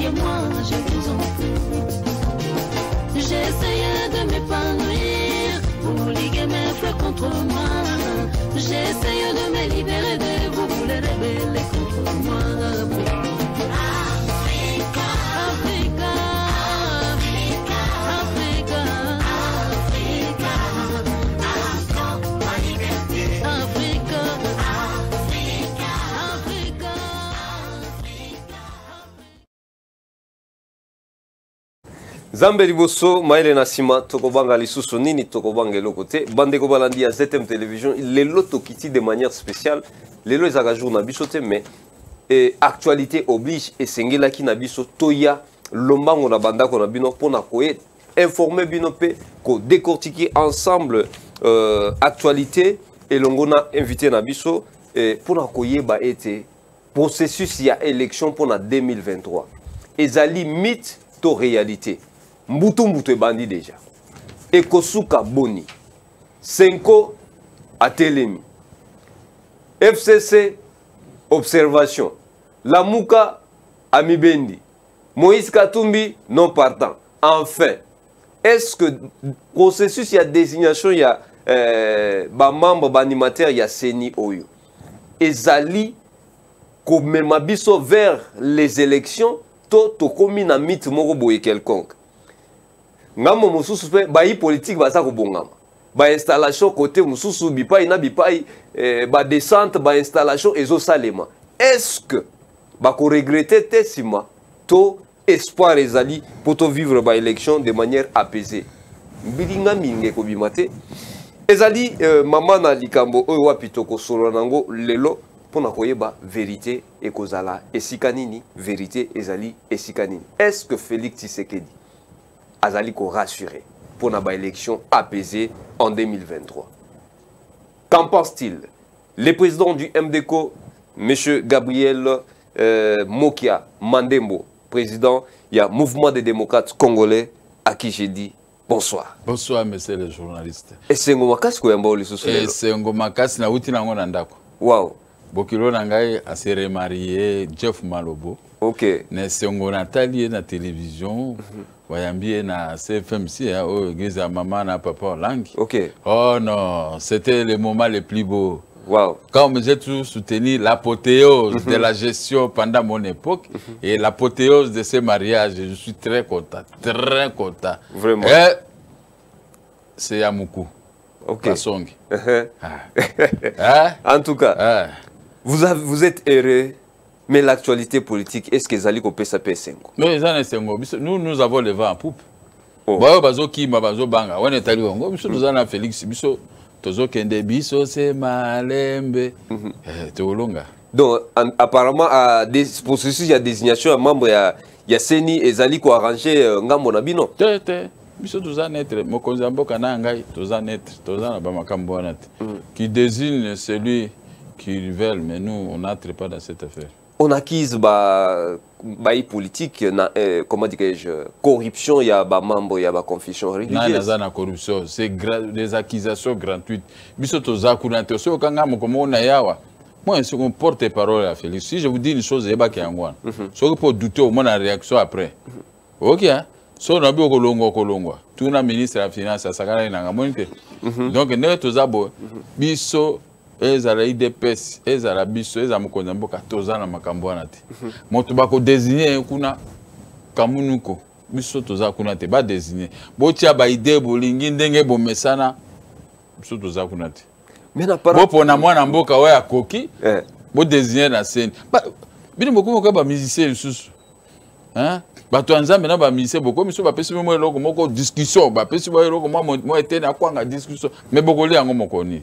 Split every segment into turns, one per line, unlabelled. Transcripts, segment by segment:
liguez-moi, je vous en prie. J'essayais de m'épanouir, vous liguez mes fleurs contre moi. J'essaye de me libérer de vous, vous les rebelles contre moi. Africa, Africa, Africa, Africa, Africa, Africa, ma liberté. Africa, Africa, Africa, Africa.
Zambé liboso maile na sima tokobanga lisusu nini tokobanga lokote bande ko balandi ya ZTM télévision les loto kiti de manière spéciale les lois ezaka jour na biso te mais actualité oblige et sengela ki na biso toya lombango na bandako na bino pona ko informer bino pe ko décortiquer ensemble actualité et longona invité na biso pona ko yeba ete processus ya élection pona 2023 ezali mythe to réalité. Mbutu mbutu bandi déjà. Ekosuka boni. Senko atelemi. FCC observation. Lamuka amibendi. Moïse Katumbi non partant. Enfin, est-ce que processus il y a désignation il y a membre animateur il y a Seni Oyo. Ezali comme mabiso vers les élections to komi na mythe moko boye quelconque. Ngamo mususu pe ba politique ba sa ko bongama. Ba installation côté mususu bipai na bipai ba descente ba installation ezo salema. Est-ce que ba ko regretter tesima to espoir ezali pour to vivre ba élection de manière apaisée. Mbilinga minge ko bimate. Ezali mama na likambo oyo wapi to ko solo nango lelo pona koyeba vérité et kozala esikanini vérité ezali esikanini. Est-ce que Félix Tshisekedi azali ko rassurer pour na ba élection apaisée en 2023? Qu'en pense-t-il? Le président du MDCO, M. Gabriel Mokia Mandembo, président il y a Mouvement des démocrates congolais, à qui j'ai dit bonsoir.
Bonsoir, monsieur le journaliste.
Et c'est un gomakas ko yamba oli susu.
Et c'est un gomakas na uti nango nandako.
Wow.
Bokilo nangai a se remarié Jeff Malobo.
Ok.
Ne sengo Nathalie na télévision. Wayambie na CFMC au église à maman na papa Olangi.
Ok.
Oh non, c'était le moment le plus beau.
Wow.
Quand j'ai toujours soutenu l'apothéose de la gestion pendant mon époque et l'apothéose de ce mariage, je suis très content, très content.
Vraiment.
Et c'est Yamuku.
Ok. En tout cas, vous êtes heureux, mais l'actualité politique, est-ce que Zali Kopé ça peut s'engo?
Mais nous avons le vent en poupe. On est allé au Congo, nous avons Félix Bisso. C'est malembe.
Donc, apparemment, à des processus, il y a désignation à membre, il y a Seni et Zali qui ont arrangé Ngambo Nabino.
Qui désigne celui qu'ils veulent, mais nous, on n'entre pas dans cette affaire.
On acquise politique, comment dirais-je, corruption, il y a membre, il y a confusion religieuse.
Non, corruption, c'est des accusations gratuites. Moi, je suis un porte-parole à Félix. Si je vous dis une chose, c'est qu'il y a un si vous douter au moins la réaction après. Ok, si on a vu tout le ministre de la Finance, ça a donc, nous, ezala IDPS ezala biso ezala mokonzi mboka tozana makambo wana te moto bako désigner kuna kamunuko biso toza kuna te ba désigner botia ba idée bolingi ndenge bomesana biso toza kuna te bo pona mwana mboka oya koki bo désigner na scène bino moko ba musicien susu hein bato nzambe na ba musicien boko biso ba pesi mo eloko moko discussion ba pesi mo eloko mo etena kwanga discussion mais boko li yango mokoni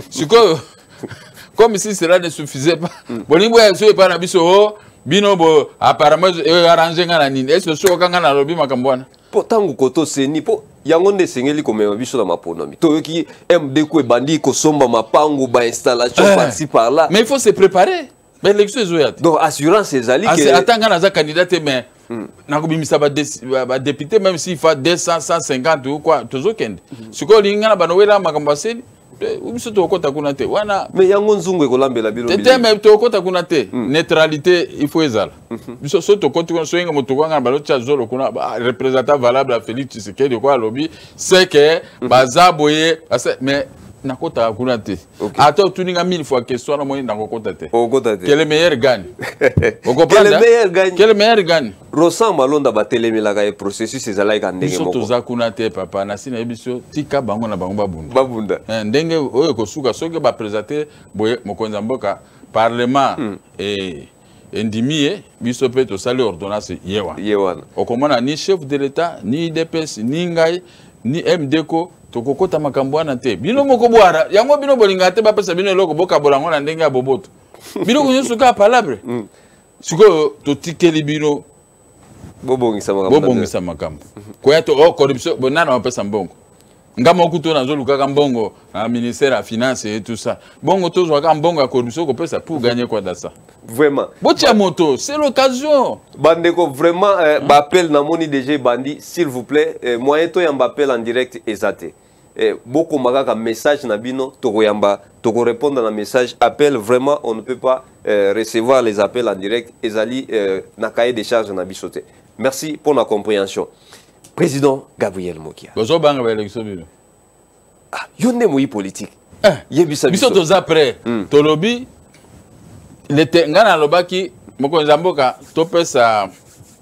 siko comme si cela ne suffisait pas. Bolingo ya so pas na biso bino bo apparemment arranger ngana nini. Est-ce que so kanga na lobi makambwana?
Po tangu koto seni po yango nde sengeli komema biso na maponomi. To ki MD ko bandi ko somba mapango ba installation par-ci par-là.
Mais il faut se préparer. Mais l'élection est
donc assurance ezali que
attends ngana za candidat mais na ko bimisa ba député même s'il faut 200 150 ou quoi tozo kende. Siko lingana banowela makambaseni biso tokota kuna te wana
mais yango nzungu ekolambela bino
tete mais tokota kuna te neutralité il faut ezala biso so tokoti kuna so yenga moto kwanga balotcha zolo kuna représentant valable à Félix Tshisekedi quoi lobby c'est que bazaboye mais nakota kuna te attends tuninga 1000 fois question na moyi nakota te quel est meilleur gagne on comprend quel est meilleur gagne
Rosan Malonda batelemelaka e processus ezalaka ndenge moko
biso toza kuna te papa na sina biso tika bango na bango
babunda
ndenge oyo kosuka soki ba présenter boye mokonza mboka parlement et endimie biso pe to sali ordonnance yewana okomona ni chef de l'état ni DPS ni ngai ni MDeko tokokota makambo wana te bino moko bwara yango bino bolinga te bapesa bino eloko bokabolango na ndenge ya boboto bino kunyosuka palabre siko totikeli bino bobongisa makambo koya to corruption bonana bapesa mbongo ngama okuto na zolukaka mbongo na ministère ya finance et tout ça bongo tozwaka mbongo ya corruption kopesa pour gagner quoi dans ça
vraiment
botia moto c'est l'occasion
bandeko vraiment bappel na moni DG bandi s'il vous plaît moyen to yamba appel en direct ezate beaucoup makaka message na bino toko yamba toko répondre na message appel vraiment on ne peut pas recevoir les appels en direct ezali na cahier de charge na bisote merci pour la compréhension. Président Gabriel Mokia.
Bozo banga ba élection bino.
Ah, yonde moyi politique. Yebisa
biso toza après tolobi lete ngana lobaki mokonza mboka topesa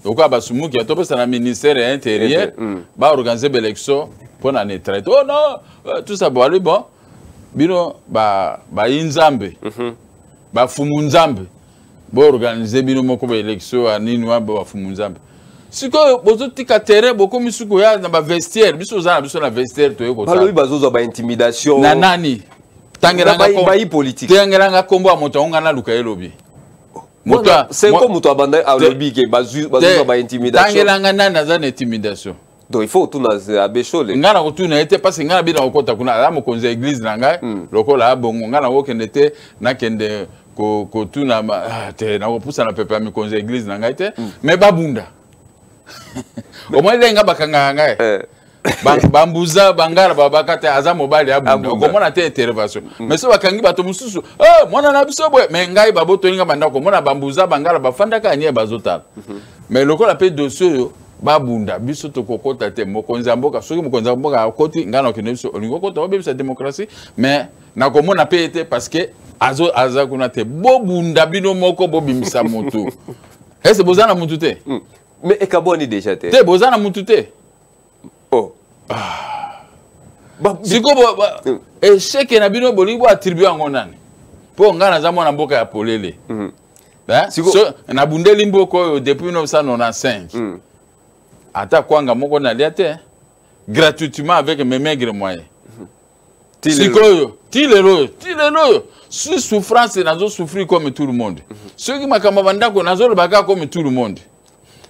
okwa basumuki topesa na ministère intérieur ba organiser l'élection pour la neutralité. Oh non, tout ça bon bino ba inzambe. Ba fumunzambe. Bo organiser bino moko ba élection anini wa ba fumunzambe. Siko bozo tika terrain boko misuko ya na ba vestiaire biso za biso na vestiaire to yeko
balobi bazozo ba intimidation
na nani tangelanga
ba politique
tangelanga kombo moto onga na luka elobi
moto c'est comme moto abanda a lobby ke bazozo ba intimidation
tangelanga nana za intimidation
donc il faut tout na abeshole
ngana ko tuna ete parce ngana bina okota kuna la mo konza église nanga lokola bongo ngana wo kende te na kende ko tuna te na ko pusa na pepe mi konza église nanga te mais babunda au moins lenga bakanga ngai bambuza bangara babakate aza mobali abunda komona te intervention mais so bakangi bato mususu mwana na biso bwe mais ngai baboto linga banda komona bambuza bangara bafandaka anie bazotala mais lokola pe dossier babunda biso to kokota te mokonza mboka soki mokonza mboka akoti ngana okene biso olingo kota obebisa démocratie mais na komona pe ete parce que aza kuna te bobunda bino moko bobimisa moto est-ce bozana mutu te
mais ekaboni déjà te
te bozana mutu te
oh
siko échec na bino bolibo attribuer ngo nani po ngana za mwana mboka ya polele so na bundeli mboko depuis 1995 ata kwanga moko na lia te gratuitement avec mes maigres moyens sikoyo tilelo sous souffrance nazo souffrir comme tout le monde ceux qui makamba bandako nazo baka comme tout le monde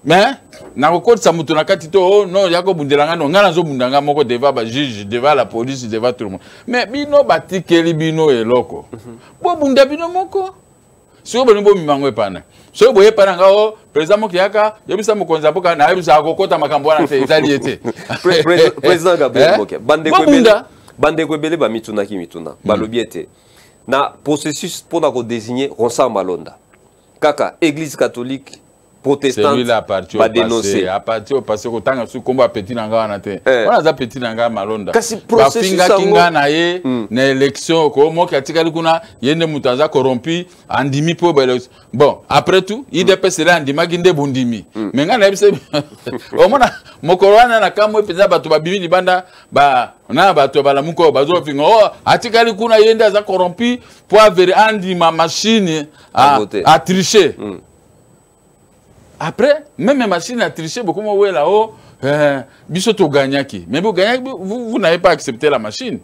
mais na kokotisa mutu na kati to oh non yako bundelanga no ngana zo bundanga moko devant ba juge devant la police devant tout le monde mais bino batikeli bino eloko bo bunda bino moko so bo nimbo mimango epana so bo epana nga o président Mokiaka yebisa mokonza mboka na yebisa akokota makambo wana te etali ete
président Gabriel Mokia bande kwebele ba mituna balobi ete na processus pour na ko désigner Rosan Malonda kaka église catholique protestante
va dénoncer à partir parce que tant que combat petit nanga na te on a petit nanga Malonda ba finga kinga na ye na élection ko mo katikali kuna yende mutaza corrompu andimi po bon après tout IDPS là andima kinde bundimi mais ngana bise o mona mokorwana na kamwe peza bato babimi libanda ba na bato bala muko bazo finga o atikali kuna yende aza corrompu pour avoir andima machine à tricher. Après, même les machines à tricher, beaucoup moins là-haut, bisoto gagnaki. Mais vous n'avez pas accepté la machine.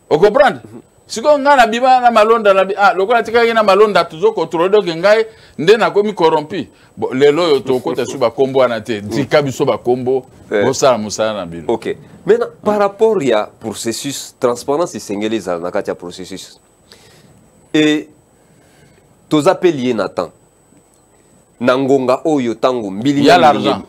Vous comprenez? Si on a la biba na malonda la le quoi tika na malonda toujours contrôler donc ngai ndena komi corrompu. Bon les loyo to kota suba combo anate, dika biso ba combo, bosala musala na bilo.
OK. Maintenant par rapport à processus transparence singeli za na kati ya processus. Et tous appeliers Nathan. Nangonga oyo tango mbili.
Il y a l'argent.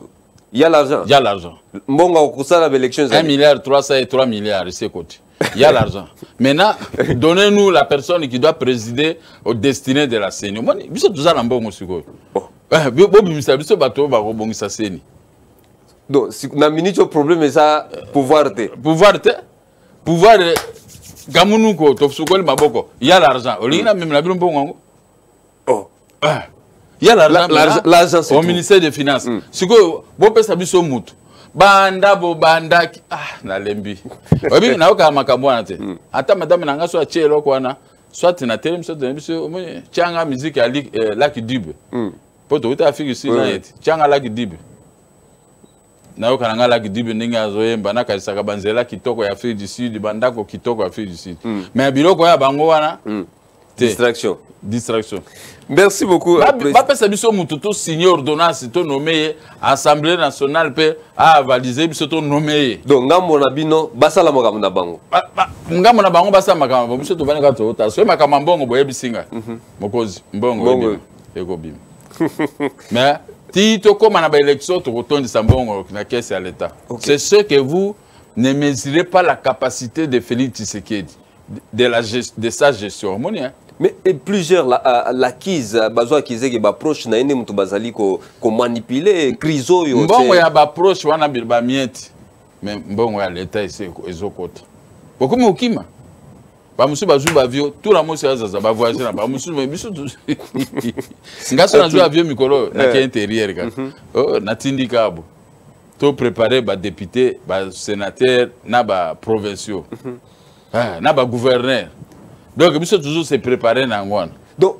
Il y a l'argent.
Il y a l'argent.
Mbonga okusala l'élection
1 milliard 303 milliards c'est côté. il y a l'argent. Maintenant, donnez-nous la personne qui doit présider au destiné de la CENI. Moi, je suis toujours en bon monsieur.
Donc, si on a un problème, mais ça, pouvoir.
Pouvoir. Gamunuko, Tofsukol Maboko. Il y a l'argent. Olina même la bon.
Oh.
Il y a l'argent au ministère des Finances. Si vous avez un peu de banda bo banda na lembi. Obi na oka makambo te. Ata madame nanga so achelo kwana. Soit na tele so de biso changa musique à Lucky Dube. Poto uta figure si na yet. Changa Lucky Dube. Na oka nanga Lucky Dube ninga zoyemba na kalisaka banzela kitoko ya Afrique du Sud, bandako kitoko ya Afrique du Sud. Mais biloko ya bango wana
distraction. Merci beaucoup.
Bapé Sabiso Moutoto signé ordonnance, to nommé Assemblée nationale pe a avalisé biso to nommé.
Donc ngambo na bino basala makambo na bango.
Ngambo na bango basala makambo biso to banaka to ta. So makambo mbongo boye bisinga. Mokozi mbongo eko bim. Mais ti to koma na ba élection to kotondi sambongo na caisse à l'état. C'est ce que vous ne mesurez pas la capacité de Félix Tshisekedi de sa gestion.
Mais plusieurs l'acquise bazo qui ba proche na ene mutu bazali ko manipuler criso yo.
Mbongo ya ba proche wana bilba mieti. Mais mbongo ya l'état ezokota. Beaucoup mokima. Ba musu bazu ba vio tout la mosi azaza ba voyager na ba musu me biso. Ngaso na zo avio mikolo na ki intérieur ka. Oh na tindika abo. To préparer ba député, ba sénateur na ba provinciaux. Na ba gouverneur. Donc, il faut toujours se préparer dans le.
Donc,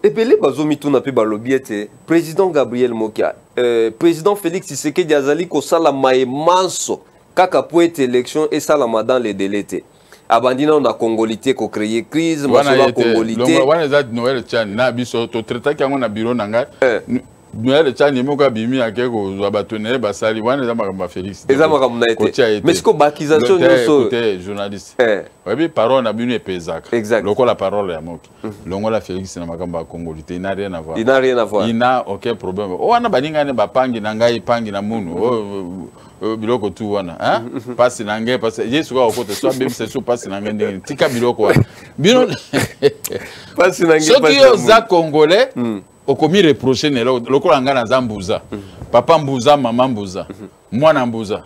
et puis les bazomi tout n'a pas balobiete. Président Gabriel Mokia, président Félix Tshisekedi azali ko sala manso kaka pour être élection et salama dans les délais. Abandina on a congolité ko créer crise, masola congolité.
Wana za Noël Tchani na biso to traiter kango na bureau nanga. Noël Tchani moka bimi akeko zabatonere basali wana za makamba Félix.
Eza makamba na été. Mais ce ko bakisation nyonso
journaliste. Oui, parole na binu epezaka.
Exact.
Loko la parole ya moki. Longo la Félix na makamba congolité, il n'a rien à voir.
Il n'a rien à voir.
Il n'a aucun problème. Oh wana baninga ne bapangi na ngai pangi na munu. Oh biloko tu wana, hein? Passe na ngai passe. Yesu ko kote so même c'est so passe na ngai tika biloko wana. Bino
passe na ngai.
Ce qui est za congolais au commis reproché ne lokola nga na zambuza. Papa mbuza, maman mbuza. Mwana mbuza.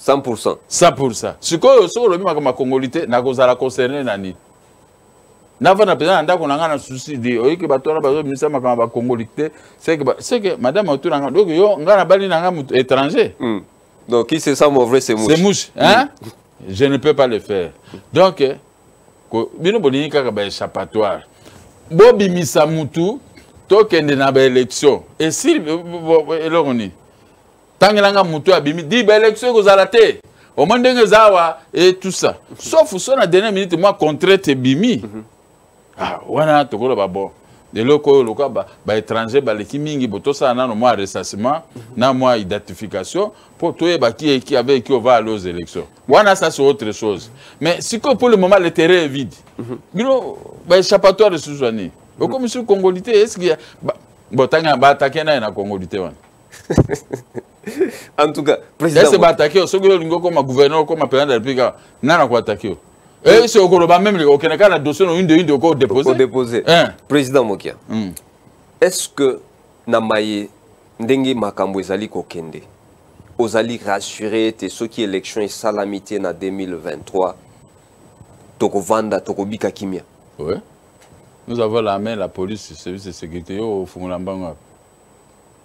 100%.
100%. Sikoyo soko lobi makama congolité na kozala concerné nani. Nava na pesa ndako na nga na souci de oyiki bato na bazo misa makama ba congolité, c'est que madame autour nga donc yo nga na bali na nga étranger.
Donc qui c'est ça mon vrai c'est mouche.
C'est mouche, hein? Je ne peux pas le faire. Donc bino bolingi kaka ba échappatoire. Bobi misa mutu tokende na ba élection. Et si elongoni tangelanga mutu abimi di ba élection kozala te au monde ngezawa et tout ça sauf son na dernière minute moi contrainte bimi wana tokola ba bon de loko loka ba étranger ba leki mingi botosa na no moi recensement na moi identification pour toi ba qui avec qui on va aller aux élections wana ça c'est autre chose mais si pour le moment le terrain est vide bino ba échappatoire de sous-journée comme sur congolité est-ce qu'il y a bon tanga ba attaquer na congolité wana.
En tout cas, président.
Est-ce que vous attaquez ce que vous comme gouverneur, comme président de la République, n'a pas attaqué. Et c'est au Colombie même, au Canada, la dossier une de
déposer. Président Mokia, est-ce que Namaye Ndenge Makambo ezali kokende, ozali rassuré te ceux qui élection et salamité na 2023, toko vanda, toko bika kimia?
Oui. Nous avons la main, la police, le service de sécurité au Fungulambanga.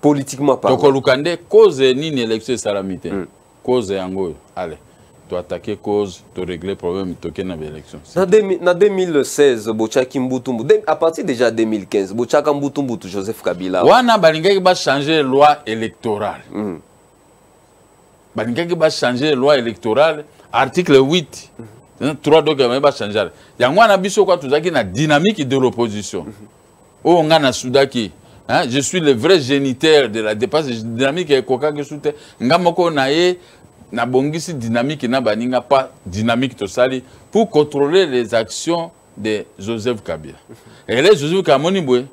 Politiquement parlant.
Donc, Lukande, cause ni une élection salamité. Cause yango. Allez, tu attaquer cause, tu régler problème, tu as une élection.
En 2016, Bochaki Mbutumbu, à partir déjà 2015, Bochaka Mbutumbu, Joseph Kabila.
Wana Balingaki va changer la loi électorale. Balingaki va changer la loi électorale, article 8. 3 donc il va changer. Yangwana biso kwa tuzaki na dynamique de l'opposition. O ngana Soudaki. Hein, je suis le vrai géniteur de la dépasse dynamique et coca que soute ngamoko nae na bongisi dynamique na baninga pas dynamique to sali pour contrôler les actions de Joseph Kabila. Et là Joseph Kamonibwe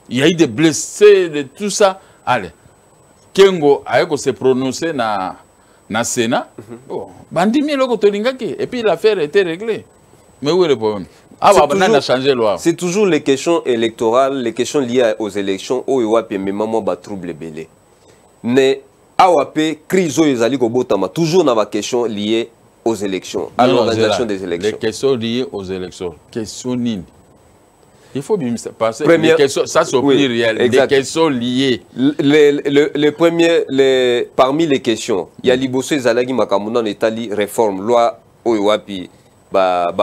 il y a eu des blessés de tout ça. Allez Kengo a se prononcer na Sénat. Bon, bandimi loko tolingaki et puis l'affaire était réglée. Mais où est le problème? Ah, on a changé loi.
C'est toujours les questions électorales, les questions liées aux élections où il y a des troubles belés. Mais AWP crise ezali ko botama toujours dans la question liée aux élections, à l'organisation des élections.
Les questions liées aux élections, questions nines. Il faut bien passer. Les questions, ça c'est pluriel. Les questions liées.
Parmi les questions, il y a Liboso Ezalagi Makamuna Netali réforme, loi Oiwapi,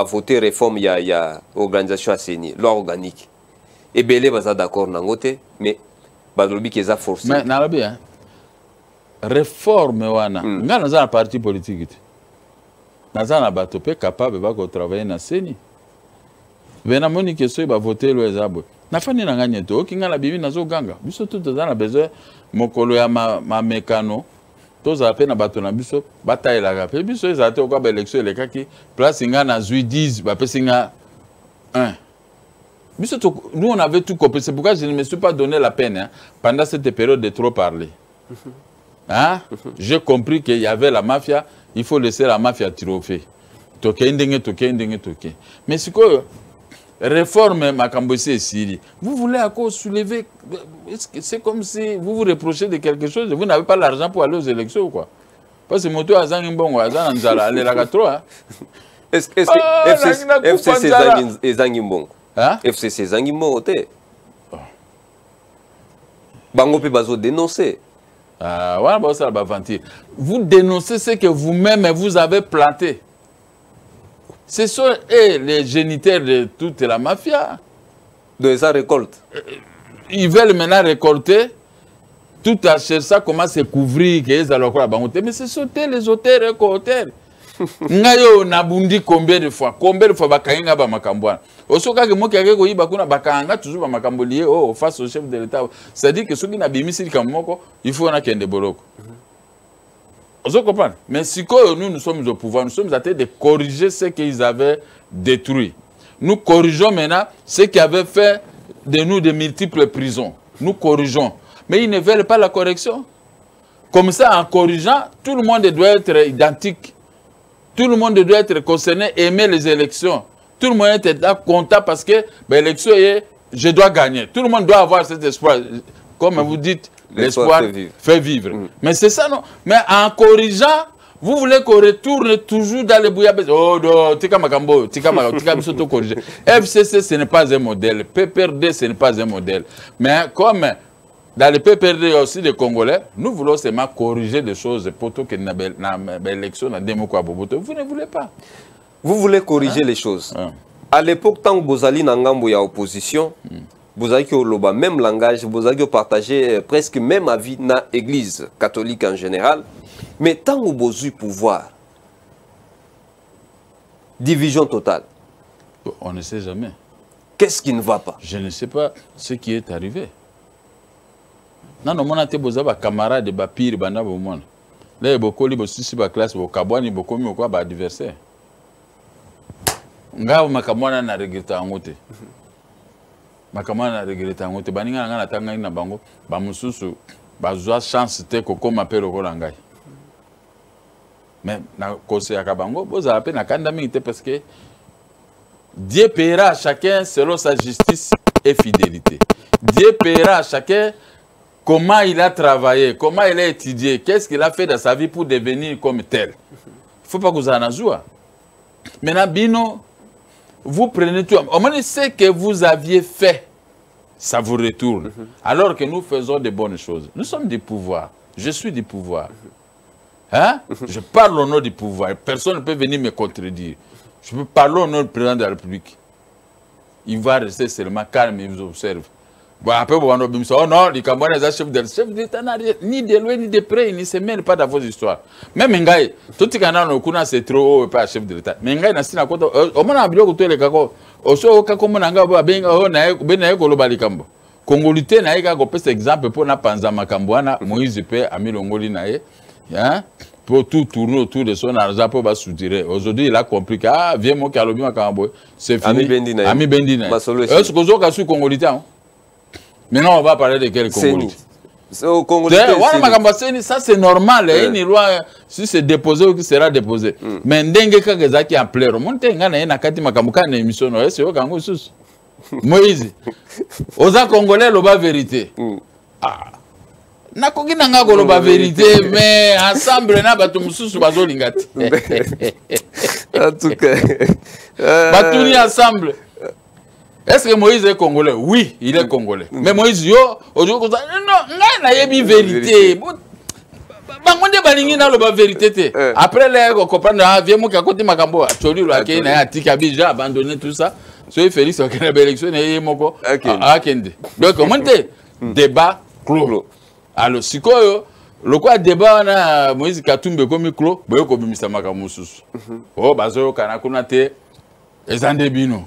voter réforme, il y a organisation assainie, loi organique. Et Belé va d'accord nangote, mais Badolobi qui est forcé.
Mais Nalabi, hein, réforme wana, nga dans un parti politique. Dans un abatopé capable de travailler dans CENI. Bena moni question ba voter lo ezabo. Na fani na nganye to kinga la bibi nazo ganga. Biso tout dans na besoin mokolo ya ma mekano. To za pe na bato na biso bataille la ga. Pe biso ezate ko ba élection le kaki place nga na zui 10 ba pe singa 1. Biso to nous on avait tout compris. C'est pourquoi je ne me suis pas donné la peine hein, pendant cette période de trop parler. Hein? J'ai compris qu'il y avait la mafia, il faut laisser la mafia triompher. Mais c'est quoi? Réforme Makambosé et Syrie. Vous voulez encore soulever. C'est comme si vous vous reprochez de quelque chose. Vous n'avez pas l'argent pour aller aux élections ou quoi? Parce que moto a Zangimbongo, a Zanzala, elle est là 3.
Est-ce que FCC est Zangimbongo? FCC Zangimbongo, Bango peut pas dénoncer. Vous
dénoncez ce que vous-même vous avez planté. Ce sont les géniteurs de toute la mafia.
De sa récolte.
Ils veulent maintenant récolter. Tout à ça commence à se couvrir. Mais ce sont les auteurs et co-auteurs. Ngayo nabundi combien de fois bakainga ba makambwana. Osoka ke moki akeko yiba kuna bakanga toujours ba makambo lié face au chef de l'État. C'est-à-dire que ceux qui na bimisi kamoko, il faut na kende boloko. Vous comprenez? Mais si nous sommes au pouvoir, nous sommes en train de corriger ce qu'ils avaient détruit. Nous corrigeons maintenant ce qui avait fait de nous de multiples prisons. Nous corrigeons. Mais ils ne veulent pas la correction. Comme ça, en corrigeant, tout le monde doit être identique. Tout le monde doit être concerné, aimer les élections. Tout le monde doit être là content parce que l'élection est, je dois gagner. Tout le monde doit avoir cet espoir. Comme vous dites, l'espoir fait vivre. Mais c'est ça, non? Mais en corrigeant, vous voulez qu'on retourne toujours dans les bouillabaisse. Oh, non, tika makambo, tika bisoto corriger. FCC, ce n'est pas un modèle. PPRD, ce n'est pas un modèle. Mais comme dans le PPRD aussi des Congolais, nous voulons seulement corriger des choses pour que l'élection na démocratie. Vous ne voulez pas.
Vous voulez corriger les choses. À l'époque, tant que vous allez dans la opposition, vous avez le même langage, vous avez partagé presque même avis dans l'église catholique en général. Mais tant que vous avez pouvoir, division totale.
On ne sait jamais.
Qu'est-ce qui ne va pas?
Je ne sais pas ce qui est arrivé. Non, non, on a été des camarades, des pires, des gens. Là, il y a beaucoup de classe, beaucoup de adversaires. Nga makamwana na regreta ngote. Makamwana na regreta ngote. Baninga nga na tanga ina bango, ba mususu bazwa chance te ko koma pelo ko langai. Mais na kose ya kabango boza pe na kanda mingi te parce que Dieu paiera à chacun selon sa justice et fidélité. Dieu paiera à chacun comment il a travaillé, comment il a étudié, qu'est-ce qu'il a fait dans sa vie pour devenir comme tel. Il ne faut pas que vous en ayez. Maintenant, Bino, vous prenez tout. Au moins, ce que vous aviez fait, ça vous retourne. Alors que nous faisons de bonnes choses. Nous sommes du pouvoir. Je suis du pouvoir. Hein? Je parle au nom du pouvoir. Personne ne peut venir me contredire. Je peux parler au nom du président de la République. Il va rester seulement calme et vous observe. Bon, après, vous allez dire, oh non, les Camerounais, les chefs d'État, ni de loin, ni de près, ils ne se mêlent pas dans vos histoires. Même Ngaï, tout ce qu'on a, c'est trop haut, pas chef de l'État. Mais Ngaï, n'a pas au moins, on a les kako. Au sol, au kako, on a un Congolité, n'a pas cet exemple pour na Panzama Kambouana, Moïse Pé, Ami Longoli Naé, pour tout tourner autour de son argent pour se soutirer. Aujourd'hui, il a compris que, ah, viens, moi, Kalobi Makambo, c'est fini. Ami Bendina. Est-ce que vous avez su Congolité? Maintenant, on va parler de quel Congolais?
Au Congolais,
ça c'est normal. Une loi, si c'est déposé ou qui sera déposé. Mais ndenge kagezaki en pleurs. Monte ngana na kati makamuka na émission no c'est au Congo sus. Moïse. Oza Congolais loba vérité. Ah. Nakoki nanga ko loba vérité mais ensemble na batu mususu bazolingati.
En tout cas,
batuni ensemble. Est-ce que Moïse est congolais? Oui, il est congolais. Mais Moïse, yo, aujourd'hui, non, il y a une vérité. Après, les comprendre, viens moi qui a côté Makambo, Tcholi, il a déjà abandonné tout ça. Soyez Félix, il y a une élection, il y a Moko. Donc, comment débat clos. Alors, si quoi, le quoi débat, Moïse Katumbe comme clos, il y a comme Mr. Makamousus. Oh, Bazo, Kanakunate, et Zandebino.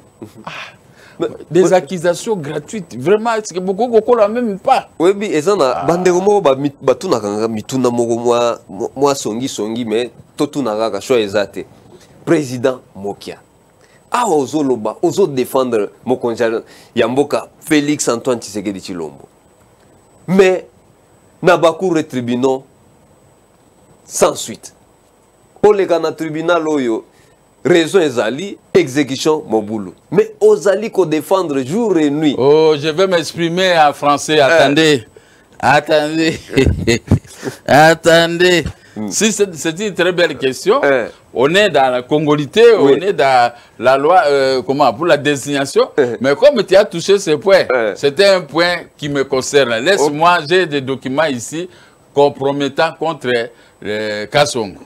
Des accusations gratuites, vraiment, c'est que beaucoup ne même pas.
Oui, mais ils ont banderomo batuna kanga mituna moko moi songi mais totuna kaka choix ezate. Président Mokia. Ah ozoloba, ozo défendre mokonja Yamboka Félix Antoine Tshisekedi Tshilombo. Mais na bakour tribunal sans suite. Pour les gars na tribunal oyo raison ezali, exécution Moboulou. Mais ozali ko défendre jour et nuit.
Oh, je vais m'exprimer en français. Attendez. Attendez. Attendez. Si c'est une très belle question. On est dans la congolité, on est dans la loi comment, pour la désignation. Mais comme tu as touché ce point, c'était un point qui me concerne. Laisse-moi, j'ai des documents ici compromettants contre Kassongo,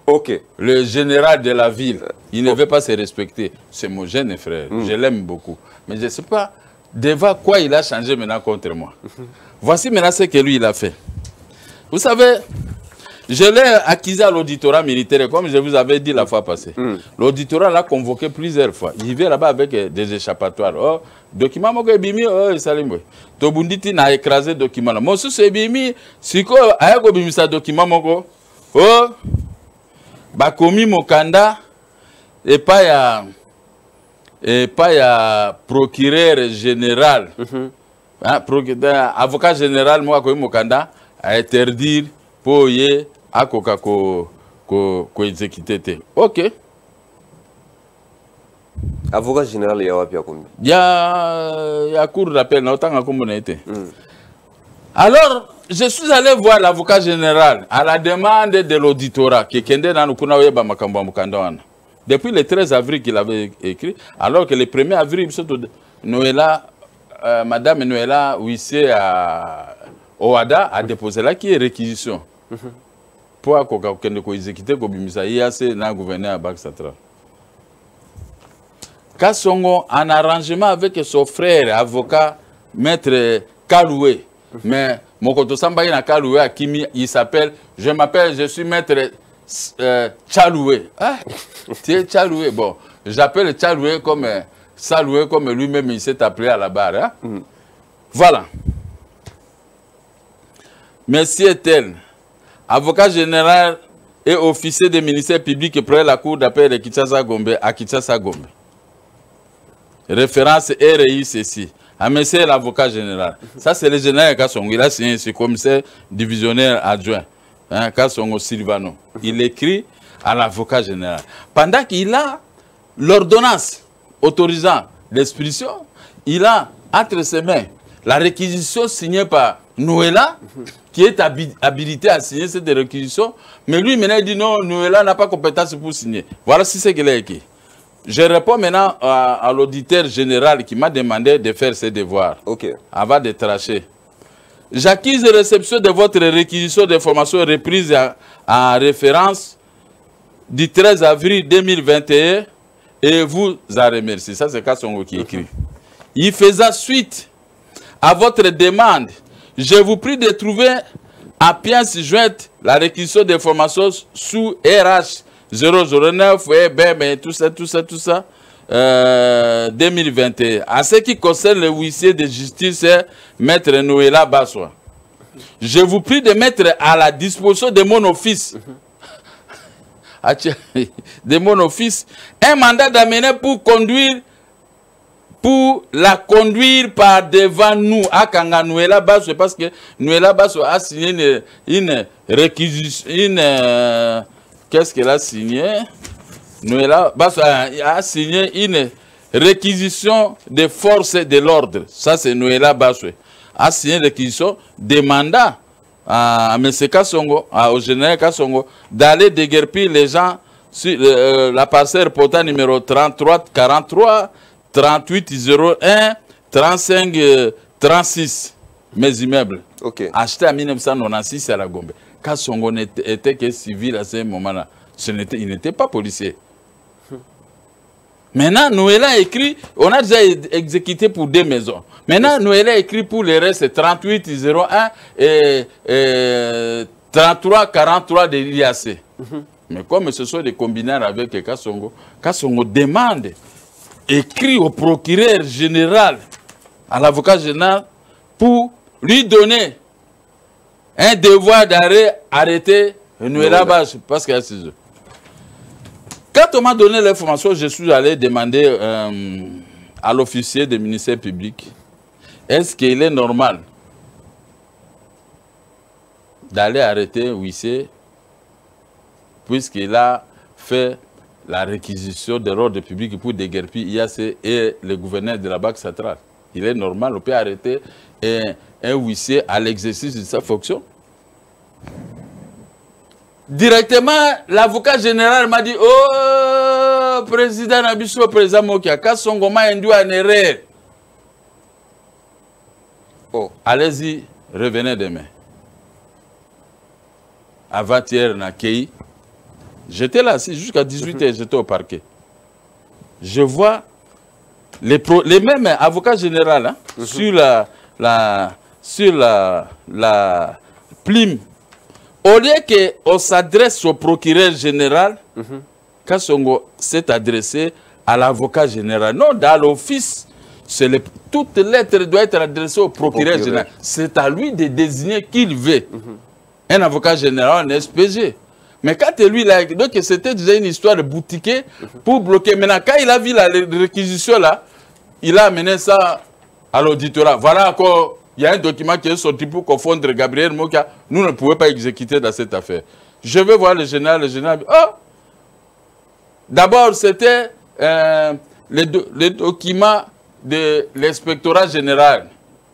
le général de la ville. Il ne veut pas se respecter. C'est mon jeune frère. Je l'aime beaucoup. Mais je ne sais pas devant quoi il a changé maintenant contre moi. Voici maintenant ce que lui il a fait. Vous savez, je l'ai accusé à l'auditorat militaire, comme je vous avais dit la fois passée. L'auditorat l'a convoqué plusieurs fois. Il vient là-bas avec des échappatoires. Oh, document moko ebimi, oh, salimwe. Tobunditi n'a écrasé document là. Moi aussi c'est ebimi, siko ayako bimisa document moko. Oh, bakomi mokanda et pas ya procureur général. Avocat général moi komi mokanda a interdire pour y akoka ko exécuter. OK.
Avocat général ya wapi akomi?
Ya cour d'appel na otanga komona été. Alors, je suis allé voir l'avocat général à la demande de l'auditorat qui kende na nukuna weba makambo mukanda wana. Depuis le 13 avril qu'il avait écrit, alors que le 1er avril Noëlla madame Noëlla Wissé à Oada a déposé là qui est réquisition. Pour exécuter Kobimisa IAC na gouverneur à Banque Centrale. Kassongo en arrangement avec son frère avocat maître Kaloué. Mais mon Samba na Kaloué Akimi, il s'appelle, je suis maître Chaloué. Ah, tu es Chaloué. Bon, j'appelle Chaloué comme Saloué comme lui-même il s'est appelé à la barre. Hein? Voilà. Monsieur Tel, avocat général et officier des ministères publics près la cour d'appel de Kinshasa Gombe à Kinshasa Gombe. Référence RICC. À monsieur l'avocat général. Ça, c'est le général Kassongo. Il a signé ce commissaire divisionnaire adjoint. Hein, Kassongo Silvano. Il écrit à l'avocat général. Pendant qu'il a l'ordonnance autorisant l'expulsion, il a entre ses mains la réquisition signée par Noëlla, qui est habilité à signer cette réquisition. Mais lui, maintenant, il dit non, Noëlla n'a pas compétence pour signer. Voilà ce qu'il a écrit. Je réponds maintenant à l'auditeur général qui m'a demandé de faire ses devoirs. Avant de tracher. J'accuse la réception de votre réquisition d'informations reprise en référence du 13 avril 2021 et vous en remercie. Ça, c'est Kassongo qui écrit. Il faisait suite à votre demande. Je vous prie de trouver à pièce jointe la réquisition d'informations sous RH 009, mais tout ça, 2021. En ce qui concerne le huissier de justice, maître Noëlla Bassois, je vous prie de mettre à la disposition de mon office, un mandat d'amener pour conduire pour la conduire par devant nous à Kanga Nuela Basso, parce que Nuela Basso a signé une réquisition, qu'est-ce qu'elle a signé? Nuela Basso a signé une réquisition des forces de l'ordre. Ça, c'est Nuela Basso. A signé une réquisition demandant à M. Kassongo, au général Kassongo, d'aller déguerpir les gens sur la parcelle reportant numéro 33 43 38 01 35 36, mes immeubles.
Okay.
Achetés en 1996 à la Gombe. Kassongo n'était que civil à ce moment-là. Il n'était pas policier. Maintenant, Noël a écrit, on a déjà exécuté pour 2 maisons. Maintenant, Noël a écrit pour les restes 38 01 et 33 43 de l'IAC. Mais comme ce sont des combinaires avec Kassongo, Kassongo demande, écrit au procureur général, à l'avocat général, pour lui donner un devoir d'arrêt, arrêter Noël Basse, parce qu'il y a 6 heures. Quand on m'a donné l'information, je suis allé demander à l'officier du ministère public, est-ce qu'il est normal d'aller arrêter Wissé puisqu'il a fait la réquisition de l'ordre public pour déguerpir IAC et le gouverneur de la Banque centrale? Il est normal, on peut arrêter un huissier à l'exercice de sa fonction? Directement, l'avocat général m'a dit, oh, président Nabiso, président Mokia, Kassongo m'a induit en erreur. Oh, allez-y, revenez demain. Avant-hier, na Kei, j'étais là, jusqu'à 18h, j'étais au parquet. Je vois les mêmes avocats généraux hein, sur la plume. Au lieu qu'on s'adresse au procureur général, Kassongo s'est adressé à l'avocat général. Non, dans l'office, toute lettre doit être adressée au procureur général. C'est à lui de désigner qui il veut. Un avocat général, un SPG. Mais quand lui, donc c'était déjà une histoire de boutiquet pour bloquer. Maintenant, quand il a vu la réquisition là, il a amené ça à l'auditorat. Voilà encore. Il y a un document qui est sorti pour confondre Gabriel Mokia. Nous ne pouvons pas exécuter dans cette affaire. Je vais voir le général. Le général dit, oh! D'abord, c'était le document de l'inspectorat général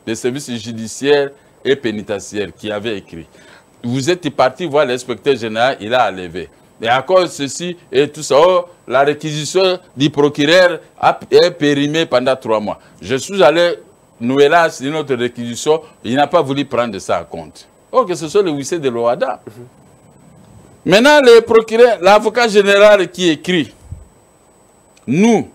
des services judiciaires et pénitentiaires qui avait écrit. Vous êtes parti voir l'inspecteur général, il a enlevé. Et à cause de ceci et tout ça, oh, la réquisition du procureur est périmée pendant 3 mois. Je suis allé... Nous, là, c'est notre réquisition, il n'a pas voulu prendre ça en compte. Oh, que ce soit le huissier de l'OADA. Maintenant, le procureur, l'avocat général qui écrit, nous,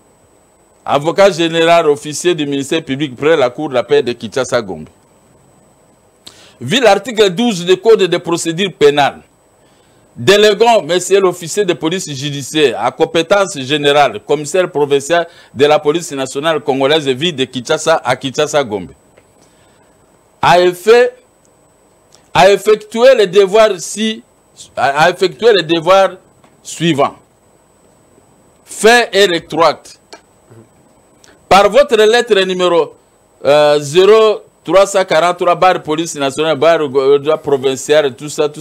avocat général, officier du ministère public près la cour de la paix de Kinshasa-Gombe, vu l'article 12 du Code de procédure pénale, déléguons, monsieur l'officier de police judiciaire à compétence générale, commissaire provincial de la police nationale congolaise ville de Kinshasa à Kinshasa-Gombe, a effectué les devoirs suivants. Fait et rétroacte. Par votre lettre numéro 0343 barre police nationale, barre provinciale, tout ça,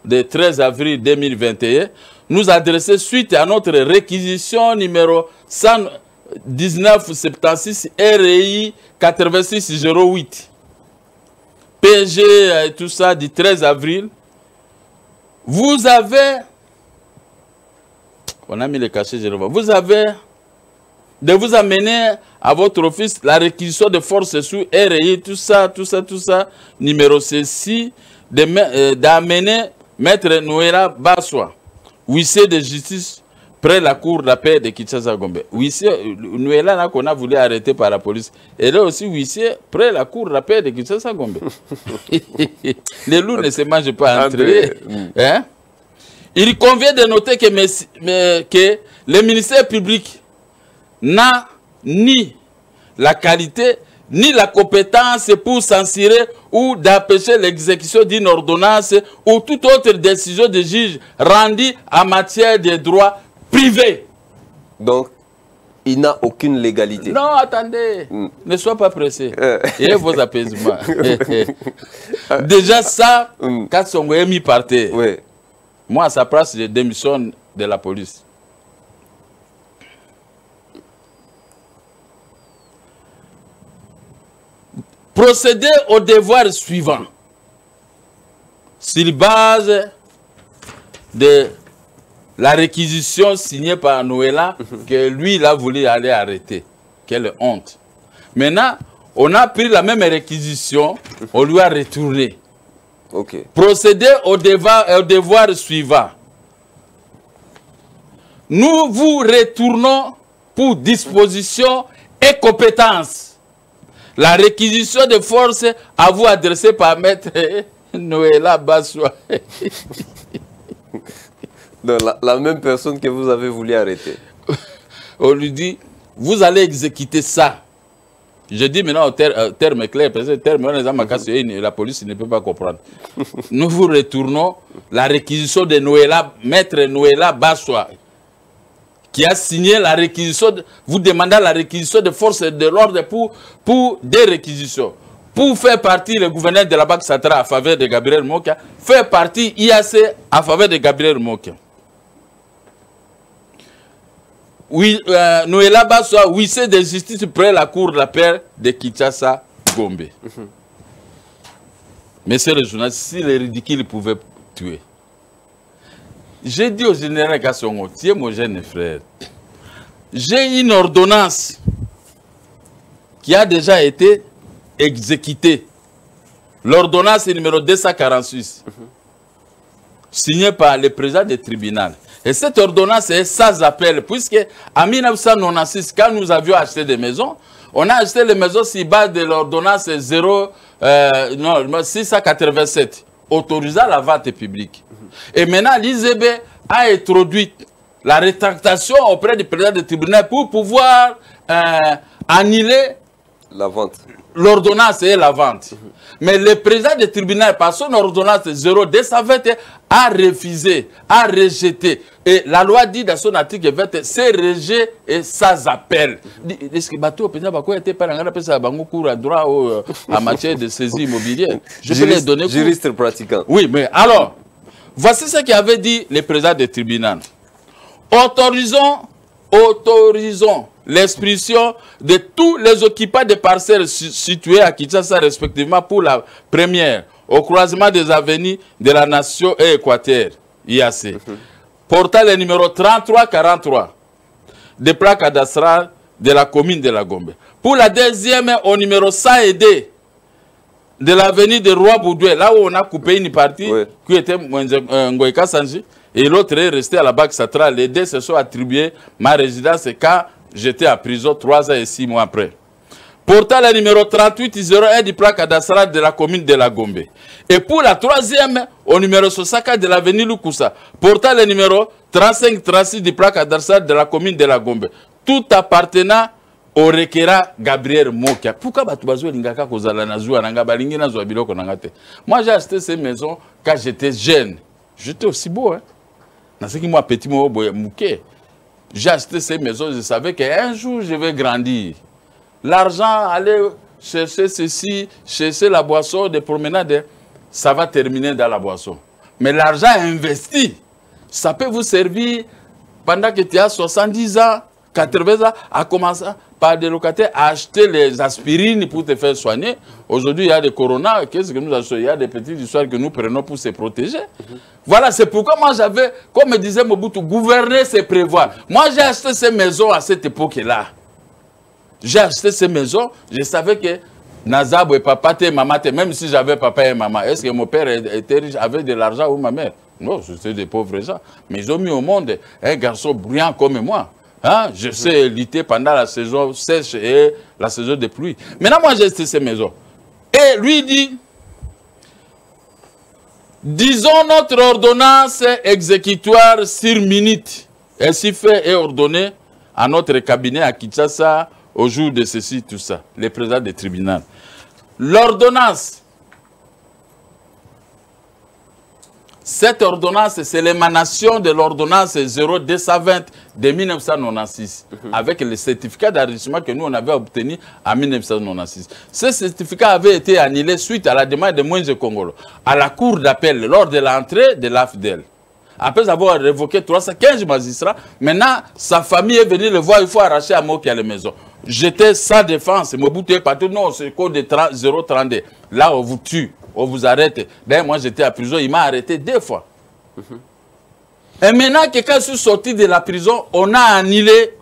de 13 avril 2021, nous adresser suite à notre réquisition numéro 11976 RI 8608 PG et tout ça du 13 avril. Vous avez, on a mis le cachet, je le vois, vous avez de vous amener à votre office la réquisition de force sous RI, tout ça, numéro 6, d'amener Maître Noël Bassois, huissier de justice près la cour de la paix de Kinshasa-Gombe. Huissier, Noël qu'on a voulu arrêter par la police. Et là aussi, huissier près la cour de la paix de Kinshasa-Gombe. Les loups ne se mangent pas entre eux. Hein? Il convient de noter que le ministère public n'a ni la qualité ni la compétence pour censurer ou d'empêcher l'exécution d'une ordonnance ou toute autre décision de juge rendue en matière de droits privés.
Donc, il n'a aucune légalité.
Non, attendez, ne sois pas pressé. Et vos apaisements. Déjà ça, quand Songo est mis par terre, moi à sa place, je démissionne de la police. Procéder au devoir suivant. Sur base de la réquisition signée par Noëlla, que lui, il a voulu aller arrêter. Quelle honte. Maintenant, on a pris la même réquisition, on lui a retourné. Procéder au devoir suivant. Nous vous retournons pour disposition et compétence. La réquisition de force à vous adressée par maître Noëlla Bassois.
La même personne que vous avez voulu arrêter.
On lui dit, vous allez exécuter ça. Je dis maintenant au terme clair, parce que le terme, la police ne peut pas comprendre. Nous vous retournons la réquisition de Noëlla, maître Noëlla Bassois, qui a signé la réquisition, vous demandez la réquisition de force de l'ordre pour des réquisitions. Pour faire partie le gouverneur de la Banque centrale à faveur de Gabriel Mokia, faire partie IAC à faveur de Gabriel Mokia. Oui, Noëlla Bassois, huissier de justice près la cour de la paix de Kinshasa, Gombe. Messieurs les journalistes, si les ridicules pouvaient tuer. J'ai dit au général Kassongo, tiens mon jeune frère, j'ai une ordonnance qui a déjà été exécutée. L'ordonnance numéro 246, signée par le président du tribunal. Et cette ordonnance est sans appel, puisque en 1996, quand nous avions acheté des maisons, on a acheté les maisons sur base de l'ordonnance 687, autorisant la vente publique. Et maintenant, l'IZB a introduit la rétractation auprès du président du tribunal pour pouvoir annuler
la vente.
L'ordonnance et la vente. Mais le président du tribunal, par son ordonnance 0220, a refusé, a rejeté. Et la loi dit dans son article 20, c'est rejet et sans appel. Est-ce que le président Bako était pas en cours à droit en matière de saisie immobilière? Je peux les donner.
Juriste pratiquant.
Oui, mais alors, voici ce qu'avait dit le président du tribunal. Autorisons l'expulsion de tous les occupants des parcelles situées à Kinshasa, respectivement pour la première, au croisement des avenues de la Nation et Équateur, IAC, portant le numéro 3343 des plaques cadastrales de la commune de la Gombe. Pour la deuxième, au numéro 100 de l'avenue de Roi Boudoué, là où on a coupé une partie, qui était Ngoïka Sanji, et l'autre est resté à la Banque centrale. Les deux se sont attribués ma résidence quand j'étais en prison 3 ans et 6 mois après. Portant le numéro 3801 du plaque cadastrale de la commune de la Gombe. Et pour la troisième, au numéro 64 de l'avenue Lukusa, portant le numéro 3536 du plaque cadastrale de la commune de la Gombe. Tout appartenant au requérant Gabriel Mokia. Pourquoi moi j'ai acheté ces maisons quand j'étais jeune. J'étais aussi beau, hein. Moi, petit mouké. J'ai acheté ces maisons, je savais qu'un jour je vais grandir. L'argent, aller chercher ceci, chercher la boisson, des promenades, ça va terminer dans la boisson. Mais l'argent investi, ça peut vous servir pendant que tu as 70 ans, 80 ans, à commencer par des locataires à acheter les aspirines pour te faire soigner. Aujourd'hui, il y a des corona, qu'est-ce que nous achetons? Il y a des petites histoires que nous prenons pour se protéger. Voilà, c'est pourquoi moi j'avais, comme me disait Mobutu, gouverner, c'est prévoir. Moi j'ai acheté ces maisons à cette époque-là. J'ai acheté ces maisons, je savais que Nazab et papa, maman, même si j'avais papa et maman, est-ce que mon père était riche, avait de l'argent ou ma mère? Non, c'était des pauvres gens. Mais ils ont mis au monde un garçon brillant comme moi. Hein? Je sais lutter pendant la saison sèche et la saison de pluie. Maintenant, moi, j'ai acheté ces maisons. Et lui dit, disons notre ordonnance exécutoire sur minute, ainsi fait et ordonné à notre cabinet à Kinshasa au jour de ceci, tout ça, les présidents des tribunaux. L'ordonnance Cette ordonnance, c'est l'émanation de l'ordonnance 0220 de 1996, avec le certificat d'enregistrement que nous on avait obtenu en 1996. Ce certificat avait été annulé suite à la demande de Moïse Congolo à la cour d'appel lors de l'entrée de l'AFDEL. Après avoir révoqué 315 magistrats, maintenant sa famille est venue le voir, il faut arracher à mot qui a la maison. J'étais sans défense, Mobutu est partout, non, c'est le code de 032. Là, on vous tue, on vous arrête. D'ailleurs, moi j'étais à prison, il m'a arrêté 2 fois. Et maintenant que quand je suis sorti de la prison, on a annulé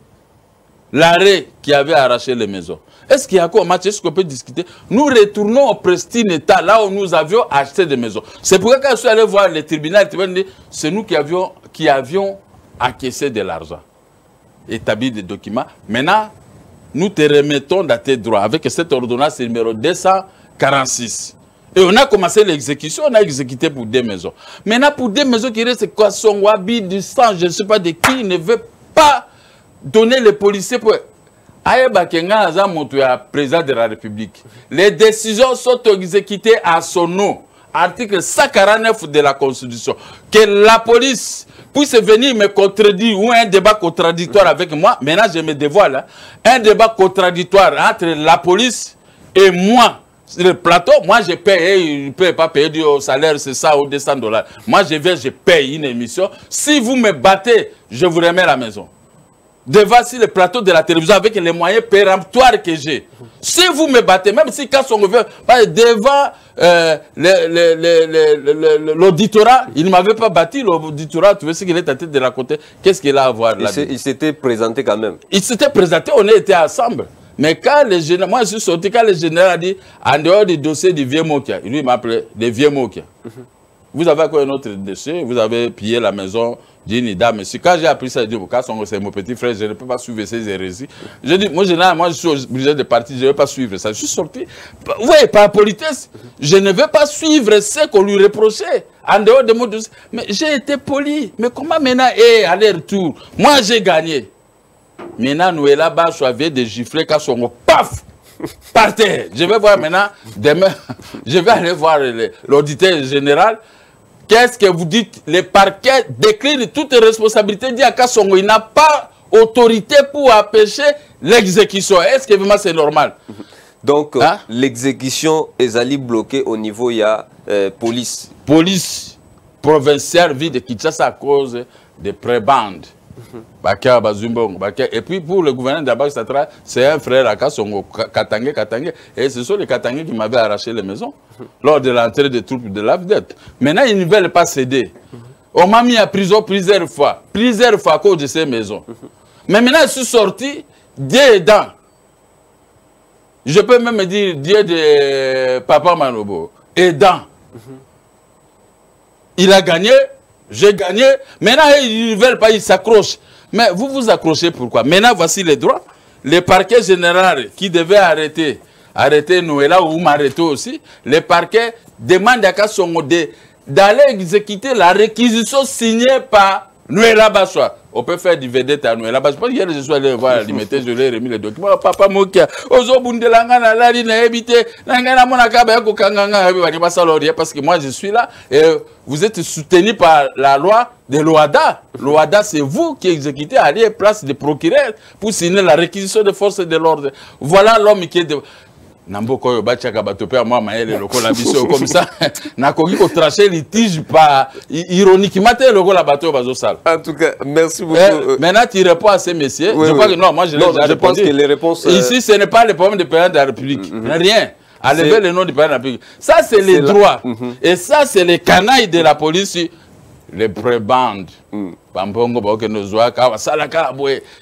l'arrêt qui avait arraché les maisons. Est-ce qu'il y a quoi au match? Est-ce qu'on peut discuter? Nous retournons au pristine état, là où nous avions acheté des maisons. C'est pourquoi quand je suis allé voir le tribunal, c'est nous qui avions encaissé de l'argent, établi des documents. Maintenant, nous te remettons dans tes droits avec cette ordonnance numéro 246. Et on a commencé l'exécution, on a exécuté pour 2 maisons. Maintenant, pour 2 maisons qui restent quoi, son wabi, du sang, je ne sais pas de qui, ne veut pas donner les policiers pour... Aïeba Kenga Aza Montouya, président de la République. Les décisions sont exécutées à son nom. Article 149 de la Constitution. Que la police puisse venir me contredire ou un débat contradictoire avec moi. Maintenant, je me dévoile. Un débat contradictoire entre la police et moi. Le plateau, moi je paye, je ne peux pas payer du salaire, c'est ça, ou $200. Moi je vais, je paye une émission. Si vous me battez, je vous remets la maison. Devant si le plateau de la télévision avec les moyens péremptoires que j'ai. Si vous me battez, même si quand on revient, devant l'auditorat, il ne m'avait pas battu, l'auditorat, tu veux ce qu'il est à tête de la côté, qu'est-ce qu'il a à voir là?
Il s'était présenté quand même.
Il s'était présenté, on était ensemble. Mais quand le général, moi je suis sorti, quand le général a dit, en dehors du dossier du vieux Mokia, lui il m'a appelé le vieux Mokia. Vous avez quoi un autre dossier? Vous avez pillé la maison d'une dame. Quand j'ai appris ça, j'ai dit, c'est mon petit frère, je ne peux pas suivre ces hérésies. J'ai dit, moi je suis obligé de partir, je ne vais pas suivre ça. Je suis sorti. Oui, par politesse, je ne vais pas suivre ce qu'on lui reprochait. En dehors de mon dossier. Mais j'ai été poli. Mais comment maintenant, aller-retour? Moi j'ai gagné. Maintenant, nous sommes là-bas, je suis de gifler quand on paf, par terre. Je vais voir maintenant, demain, je vais aller voir l'auditeur général. Qu'est-ce que vous dites? Le parquet décline toute responsabilité. Dit à Kassongo, il n'a pas autorité pour empêcher l'exécution. Est-ce que vraiment c'est normal?
Donc, l'exécution est allée bloquée au niveau, il y a police. Police
provinciale vide de Kinshasa à cause des prébandes. Et puis pour le gouverneur d'Abak Satra, c'est un frère à Kassongo, Katangé. Et ce sont les Katangé qui m'avaient arraché les maisons lors de l'entrée des troupes de l'AFDEL. Maintenant, ils ne veulent pas céder. On m'a mis en prison plusieurs fois à cause de ces maisons. Mais maintenant, je suis sorti, Dieu aidant. Je peux même dire Dieu de Papa Manobo, aidant. Il a gagné. J'ai gagné. Maintenant, ils ne veulent pas, ils s'accrochent. Mais vous vous accrochez pourquoi? Maintenant, voici les droits. Le parquet général qui devait arrêter Noëlla ou m'arrêter aussi, le parquet demande à Kassongo d'aller exécuter la réquisition signée par Noëlla Bassoa. On peut faire du vedette à Noëlla Bassoa. Je pense qu'hier, je suis allé voir l'imité, je lui ai remis les documents. Papa Mokia, Ozo Bundelanga, Lali n'a habité, Nangana Monakaba, Kokanganga, parce que moi je suis là et vous êtes soutenu par la loi de l'OADA. L'OADA, c'est vous qui exécutez à la place des procureurs pour signer la réquisition des forces de l'ordre. Voilà l'homme qui est de... Namboko Bachaka Batopé, moi, Maël, le colabiso comme ça. Nakogi ko tracher litige pas ironiquement le la bateau bazo sale.
En tout cas, merci beaucoup.
Maintenant, tu réponds à ces messieurs.
Oui,
je crois que non, moi je
je pense que les réponses.
Ici, ce n'est pas le problème du président de la République. Rien. À lever le nom du président de la République. Ça, c'est les droits. Et ça, c'est les canailles de la police. Les prébandes.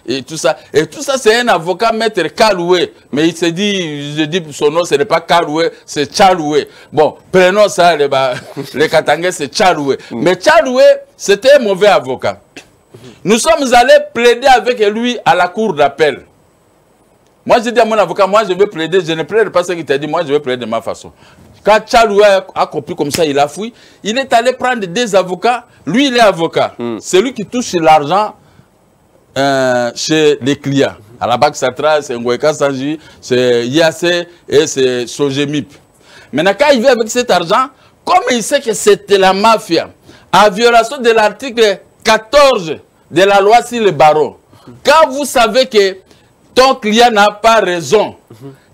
Et tout ça. Et tout ça, c'est un avocat, maître Kaloué. Mais il se dit, je dis son nom, ce n'est pas Kaloué, c'est Tchaloué. Bon, prenons ça, les Katangais, c'est Tchaloué. Mais Tchaloué, c'était un mauvais avocat. Nous sommes allés plaider avec lui à la cour d'appel. Moi, j'ai dit à mon avocat, moi, je vais plaider, je ne plaide pas ce qu'il t'a dit, moi, je vais plaider de ma façon. Quand Tchaloué a compris comme ça, il a fui. Il est allé prendre des avocats. Lui, il est avocat. C'est lui qui touche l'argent chez les clients. À la Banque Centrale, c'est Ngweka Sanji, c'est IAC et c'est Sogemip. Maintenant, quand il vient avec cet argent, comme il sait que c'était la mafia, à violation de l'article 14 de la loi sur les barreaux. Quand vous savez que ton client n'a pas raison,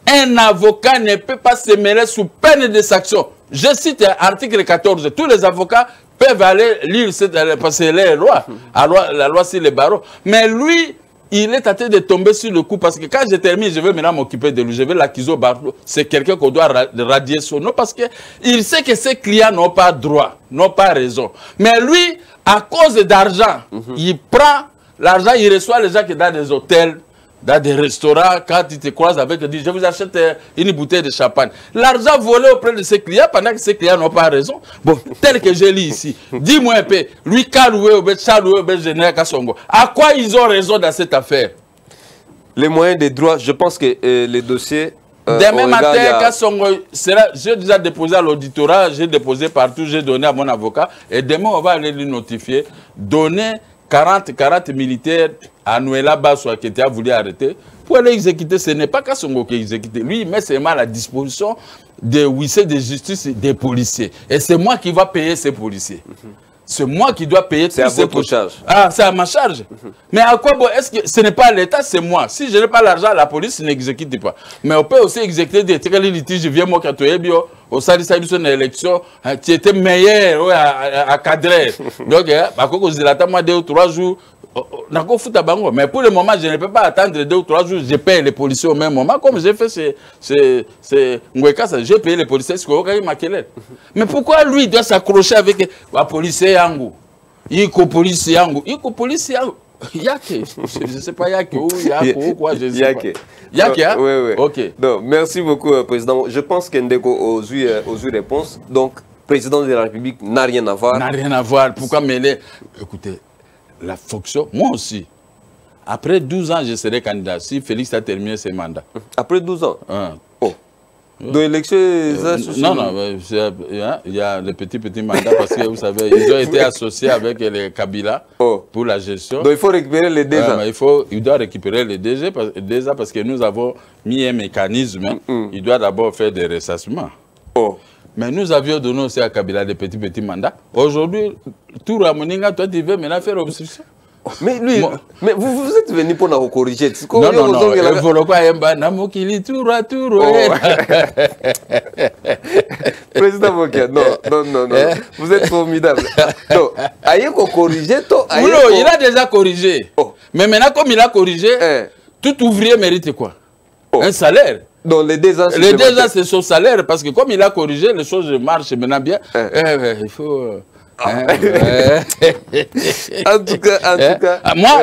un avocat ne peut pas se mêler sous peine de sanction. Je cite l'article 14. Tous les avocats peuvent aller lire parce que c'est la loi sur les barreaux. Mais lui, il est en train de tomber sur le coup parce que quand je termine, je vais maintenant m'occuper de lui. Je vais l'accuser au barreau. C'est quelqu'un qu'on doit radier son nom parce qu'il sait que ses clients n'ont pas droit, n'ont pas raison. Mais lui, à cause d'argent, il prend l'argent, il reçoit les gens qui sont dans des hôtels, dans des restaurants, quand il te croise avec, il dit, je vous achète une bouteille de champagne. L'argent volé auprès de ses clients pendant que ses clients n'ont pas raison. Bon, tel que je lis ici, dis-moi un peu, lui, à quoi ils ont raison dans cette affaire?
Les moyens des droits, je pense que les dossiers...
Demain matin, j'ai déjà déposé à l'auditorat, j'ai déposé partout, j'ai donné à mon avocat, et demain, on va aller lui notifier, donner 40 militaires à Noëlla Basso qui était voulu arrêter pour aller exécuter. Ce n'est pas Kassongo qui exécute. Lui, il met seulement à la disposition des huissiers de justice et des policiers. Et c'est moi qui va payer ces policiers. C'est moi qui dois payer tous ces policiers. C'est à votre charge. Ah, c'est à ma charge. Mais à quoi bon? Est-ce que ce n'est pas l'État, c'est moi? Si je n'ai pas l'argent, la police n'exécute pas. Mais on peut aussi exécuter des litiges. Je viens moi quand tu es bio. Au sein de une élection, tu étais meilleur à cadrer. Donc, moi 2 ou 3 jours, mais pour le moment, je ne peux pas attendre 2 ou 3 jours. Je paye les policiers au même moment. Comme j'ai fait, j'ai payé les policiers. Mais pourquoi lui doit s'accrocher avec la police yangu? Il police yangu. Yake. Je ne sais pas Yake ou Yake ou quoi, je ne sais pas. Yake, hein?
Oui, oui.
Ok.
Donc, merci beaucoup, Président. Je pense qu'Ndeko aux réponses. Donc, Président de la République n'a rien à voir.
N'a rien à voir. Pourquoi mêler? Écoutez, la fonction, moi aussi. Après 12 ans, je serai candidat. Si Félix a terminé ses mandats.
Après 12 ans? Oh.
De l'élection, non, il y a les petits mandats parce que vous savez, ils ont été associés avec les Kabila pour la gestion.
Donc il faut récupérer les 2 ans.
Il doit récupérer les 2 ans parce que nous avons mis un mécanisme. Il doit d'abord faire des ressassements. Mais nous avions donné aussi à Kabila des petits mandats. Aujourd'hui, tout Ramoninga, toi tu veux maintenant faire obstruction.
Mais lui, mais vous êtes venu pour nous corriger.
Non,
Président Mokia, non. Vous êtes formidable. Donc,
il a déjà corrigé. Mais maintenant, comme il a corrigé, tout ouvrier mérite quoi? Un salaire.
Donc les 2 ans,
c'est son salaire. Parce que comme il a corrigé, les choses marchent maintenant bien. Il faut...
En tout cas,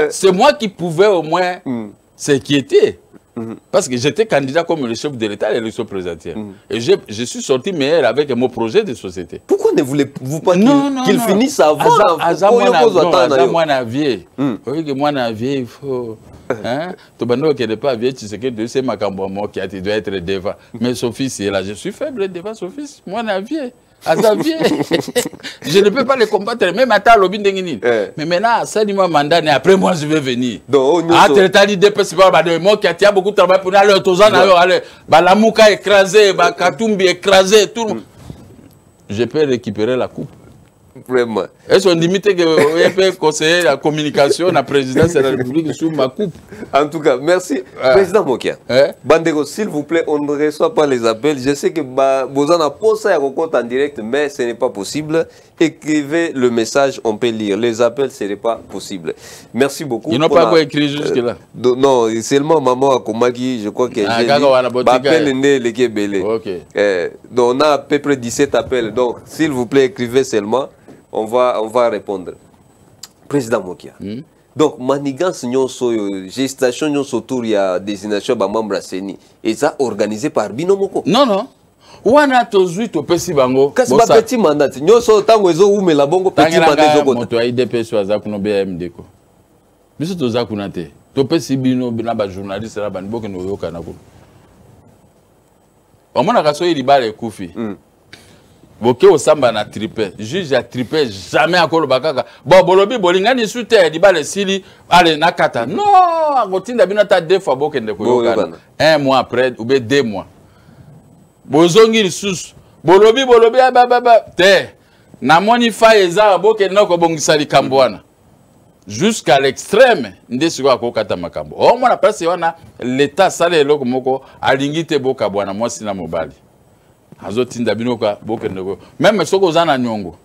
c'est moi qui pouvais au moins s'inquiéter. Parce que j'étais candidat comme le chef de l'État à l'élection présidentielle. Et je suis sorti meilleur avec mon projet de société.
Pourquoi ne voulez-vous pas qu'il finisse avant?
Il faut... doit être devant. Mais Sophie, c'est là. Je suis faible devant Sophie. Moi, je ne peux pas les combattre, même à Talobin Dengini. Mais maintenant, ça dit moi mandat, et après moi je vais venir. Il y a beaucoup de travail pour aller aux aller. La Mouka écrasée, Katumbi écrasé, tout le monde. Je peux récupérer la coupe.
Vraiment.
Est-ce qu'on limite que vous pouvez conseiller la communication, la présidence de la République sur ma coupe?
En tout cas, merci. Président Mokia. Bandego, s'il vous plaît, on ne reçoit pas les appels. Je sais que vous en avez posé un compte en direct, mais ce n'est pas possible. Écrivez le message, on peut lire. Les appels, ce n'est pas possible. Merci beaucoup.
Ils n'ont pas quoi écrire jusque-là.
Non, seulement maman Akomaki, je crois que j'ai dit. Donc, on a à peu près 17 appels. Donc, s'il vous plaît, écrivez seulement. On va répondre. Président Mokia. Donc, manigance nyonso gestation nyonso tour ya désignation ba membre Seni. Et ça organisé par Binomoko.
Non. Wana tozui to pesi bango.
Kasi ba petit mandat. Nyonso tango ezo umela bongo petit mandat ezo kota.
Moto IDP so azakuno BMD ko. Biso tozakuna te. To pesi bino na ba journaliste la banbo ke no yoka na ko. Omona kaso yi libale kufi. Boké au samba na trippé. Juge a trippé jamais à Kolobakaka. Bon, Bolobi, Bolingani sous terre, il les sili, allez, nakata. Non, à Gotinda Binata 2 fois Boké de Koyokan. 1 mois après, ou bien 2 mois. Bozongi sous. Bolobi, te. na moni fa eza boke noko bongisa likambo wana jusqu'à l'extrême nde siko ko kata makambo o mona place wana l'état sale eloko moko alingi te boka bwana mwasi na mobali azotinda binoka boke ndeko même soko zana nyongo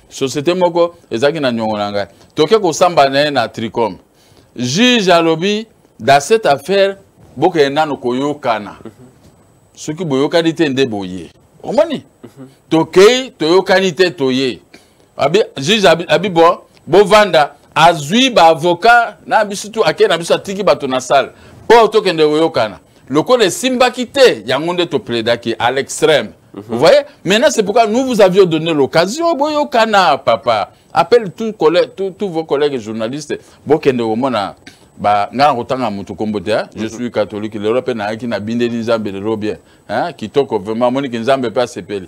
société moko ezaki na nyongo nanga toke ko samba na Tricom juge alobi dans cette affaire boke nano koyokana soki boyokani te nde boye omoni toke toyokani te toye abi juge abi bon bovanda azui ba avocat na bisutu ake na bisu atiki bato na salle po toke nde koyokana loko de simbakite yangonde to plaidaki à l'extrême. Vous voyez? Maintenant c'est pourquoi nous vous avions donné l'occasion boyokana papa. Appelle tous vos collègues journalistes bokende omona ba ngana kotanga mutu kombote je suis catholique l'Europe na ki na binde nzambe le bien hein kitoko vraiment moni ki nzambe pas sepeli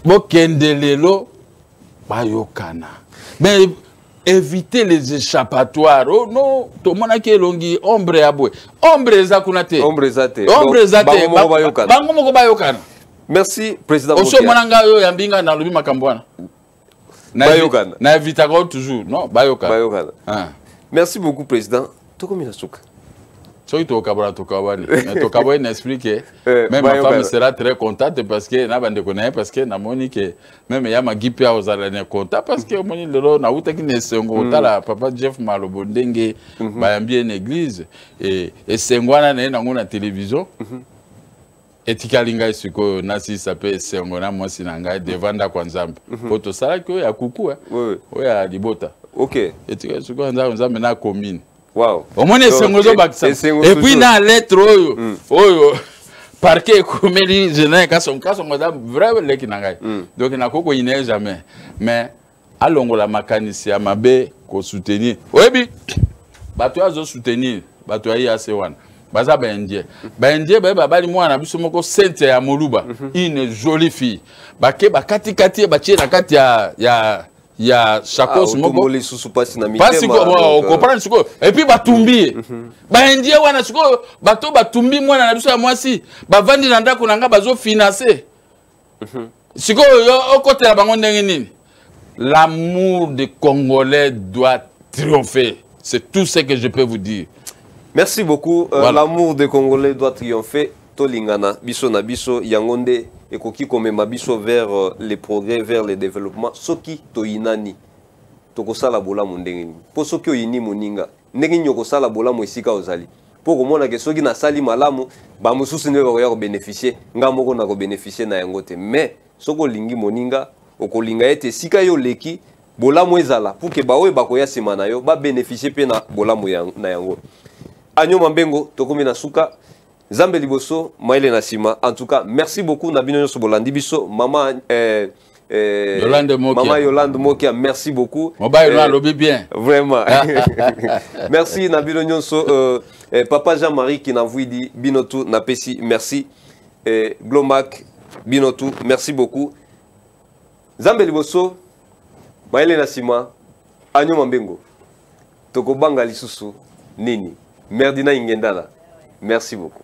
bokende lelo bayokana mais éviter les échappatoires oh non to mona ki elongi ombre abwe ombre za kunate
ombre zate
bango moko bayokana.
Merci président
Oso mona nga yo yambinga na lobi makambo wana
bayokana
na éviter toujours non bayokana
merci beaucoup président.
Soki tokabala tokabali mais tokabali n'explique même ma femme sera très contente parce que na bande connaît parce que na moni que même ya magipi a ozala ne content parce que moni lelo na uta ki ne sengo tala papa Jeff Malobo ndenge bayambi en église et sengwana na ngona télévision etikalinga siko nasi sape sengo na mwasi na ngai devanda kwa nzambe poto sala ko ya kuku ya libota OK etika siko nzambe na commune.
Wow.
Au moins et puis dans lettre oyo parquet komeli je n'ai qu'à son madame vraiment leki nangai donc na koko ine jamais mais alongola makanisi ya mabe ko soutenir oyebi bato azo soutenir bato ayi asewana baza bendie ba bali mwana biso moko Sainte ya Moluba une jolie fille bake bakati kati batie na kati ya chakos moko pasi ko comprendre siko et puis batumbi baendie wana siko bato batumbi mwana na biso ya mwasi bavandi na ndako nanga bazo financer siko yo okotela bango ndenge nini. L'amour des Congolais doit triompher, c'est tout ce que je peux vous dire.
Merci beaucoup. Voilà. L'amour des Congolais doit triompher. Tolingana biso na biso yangonde ekoki komema biso vers les progrès, vers le développement. Soki toyinani tokosala bolamu ndenge nini. Po soki oyini moninga ndenge nini okosala bolamu esika ozali. Po komona ke soki na sali malamu ba mususu nde bakoya ko bénéficier nga moko na ko bénéficier na yango te. Mais soko lingi moninga okolinga ete sika yo leki bolamu ezala pour que baoye bakoya sima na yo ba bénéficier pe na bolamu na yango. Agneau Mambengo tokomi na suka Zambe liboso maile na sima. En tout cas, merci beaucoup Nabino Nyoso Bolandi biso maman
Yolande Mokia.
Maman Yolande Mokia, merci beaucoup.
Yolande bien.
Vraiment. Merci Nabino Nyoso papa Jean-Marie qui n'a vu dit Binotou Napesi, merci. Glomac Binotou, merci beaucoup. Zambe liboso maile na sima. Agneau Mambengo Tokobanga lisusu nini Merdina Ingendala. Merci beaucoup.